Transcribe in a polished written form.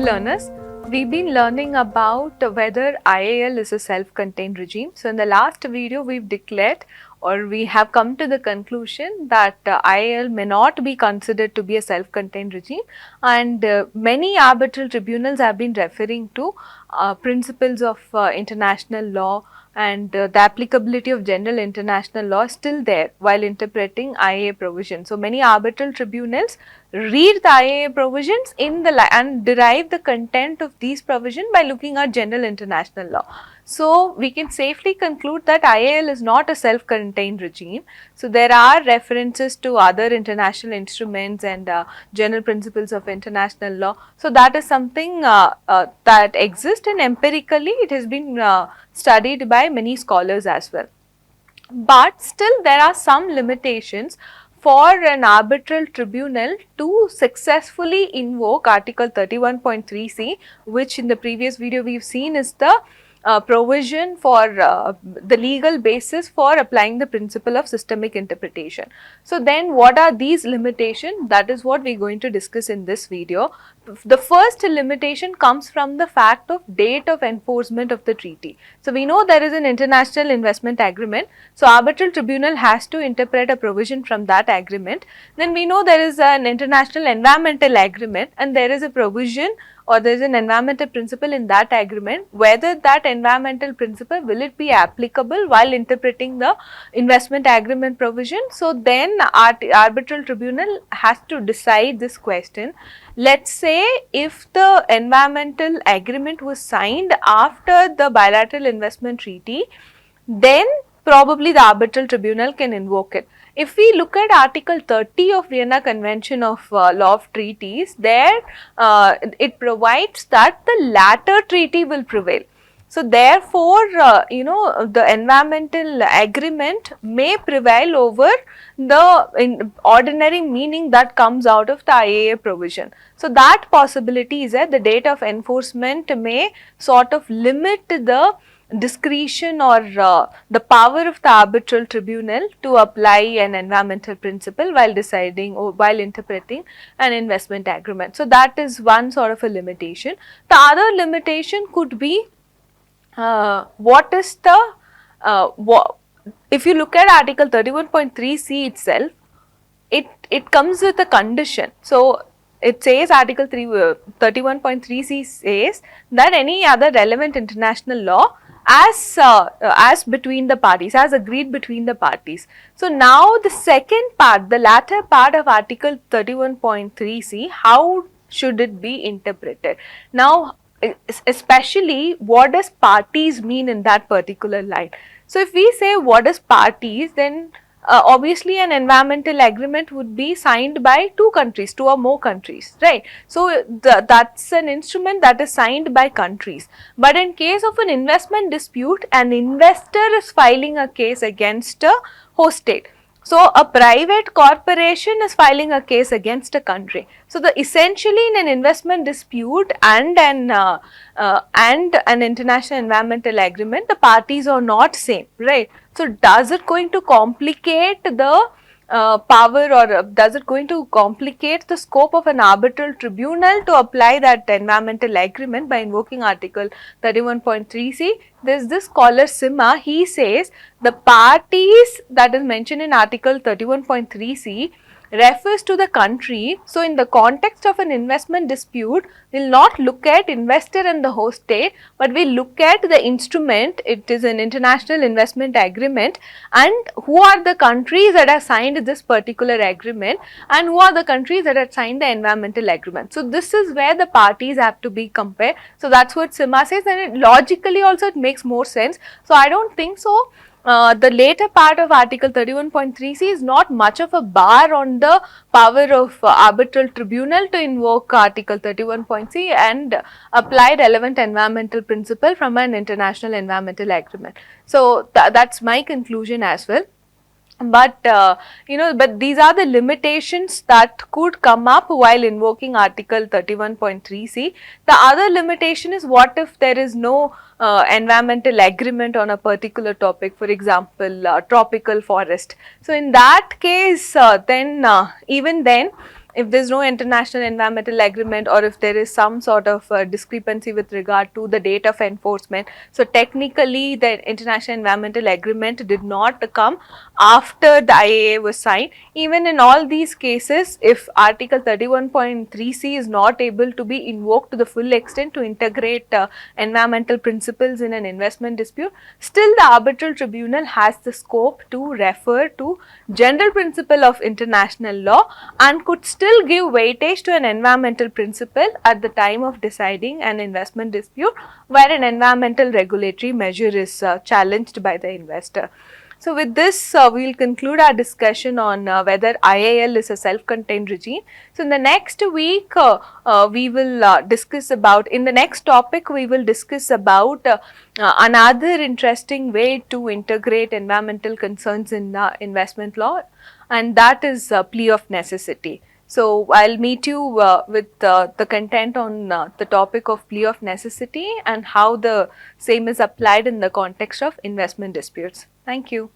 learners, we've been learning about whether IAL is a self-contained regime. So in the last video we've declared or we have come to the conclusion that IAL may not be considered to be a self-contained regime, and many arbitral tribunals have been referring to principles of international law, and the applicability of general international law is still there while interpreting IAA provisions. So many arbitral tribunals read the IAA provisions and derive the content of these provisions by looking at general international law. So we can safely conclude that IAL is not a self-contained regime. So there are references to other international instruments and general principles of international law. So that is something that exists, and empirically it has been studied by many scholars as well. But still there are some limitations for an arbitral tribunal to successfully invoke Article 31.3c, which in the previous video we have seen is the provision for the legal basis for applying the principle of systemic interpretation. So then what are these limitations? That is what we are going to discuss in this video. The first limitation comes from the fact of date of enforcement of the treaty. So we know there is an international investment agreement. So arbitral tribunal has to interpret a provision from that agreement. Then we know there is an international environmental agreement, and there is a provision or there is an environmental principle in that agreement. Whether that environmental principle will it be applicable while interpreting the investment agreement provision. So then arbitral tribunal has to decide this question. Let's say if the environmental agreement was signed after the bilateral investment treaty, then probably the arbitral tribunal can invoke it. If we look at Article 30 of Vienna Convention of Law of Treaties, there it provides that the latter treaty will prevail. So therefore, the environmental agreement may prevail over the ordinary meaning that comes out of the IAA provision. So that possibility is that the date of enforcement may sort of limit the discretion or the power of the arbitral tribunal to apply an environmental principle while deciding or while interpreting an investment agreement. So that is one sort of a limitation. The other limitation could be if you look at Article 31.3c itself, it comes with a condition. So it says Article 31.3c says that any other relevant international law as between the parties, as agreed between the parties. So now the second part, the latter part of Article 31.3c, how should it be interpreted? Now, especially what does parties mean in that particular line? So if we say what does parties, then obviously an environmental agreement would be signed by two or more countries, right? So that's an instrument that is signed by countries. But in case of an investment dispute, an investor is filing a case against a host state. So a private corporation is filing a case against a country. So essentially in an investment dispute and an international environmental agreement, the parties are not same, right? So does it going to complicate the power, or does it going to complicate the scope of an arbitral tribunal to apply that environmental agreement by invoking Article 31.3c? There's this scholar Sima, he says the parties that is mentioned in Article 31.3c refers to the country. So in the context of an investment dispute, we'll not look at investor and the host state, but we look at the instrument. It is an international investment agreement, and who are the countries that have signed this particular agreement, and who are the countries that have signed the environmental agreement. So this is where the parties have to be compared. So that's what Sima says, and logically also it makes more sense. So I don't think so. The later part of Article 31.3c is not much of a bar on the power of arbitral tribunal to invoke Article 31.c and apply relevant environmental principle from an international environmental agreement. So that's my conclusion as well. But but these are the limitations that could come up while invoking Article 31.3c. The other limitation is, what if there is no environmental agreement on a particular topic, for example, tropical forest. So in that case, even then, if there's no international environmental agreement, or if there is some sort of discrepancy with regard to the date of enforcement. So technically the international environmental agreement did not come after the IAA was signed. Even in all these cases, if Article 31.3c is not able to be invoked to the full extent to integrate environmental principles in an investment dispute, still the arbitral tribunal has the scope to refer to general principle of international law and could still give weightage to an environmental principle at the time of deciding an investment dispute where an environmental regulatory measure is challenged by the investor. So with this, we will conclude our discussion on whether IIL is a self-contained regime. So in the next week, we will discuss about, in the next topic, we will discuss about another interesting way to integrate environmental concerns in investment law, and that is plea of necessity. So I'll meet you with the content on the topic of plea of necessity and how the same is applied in the context of investment disputes. Thank you.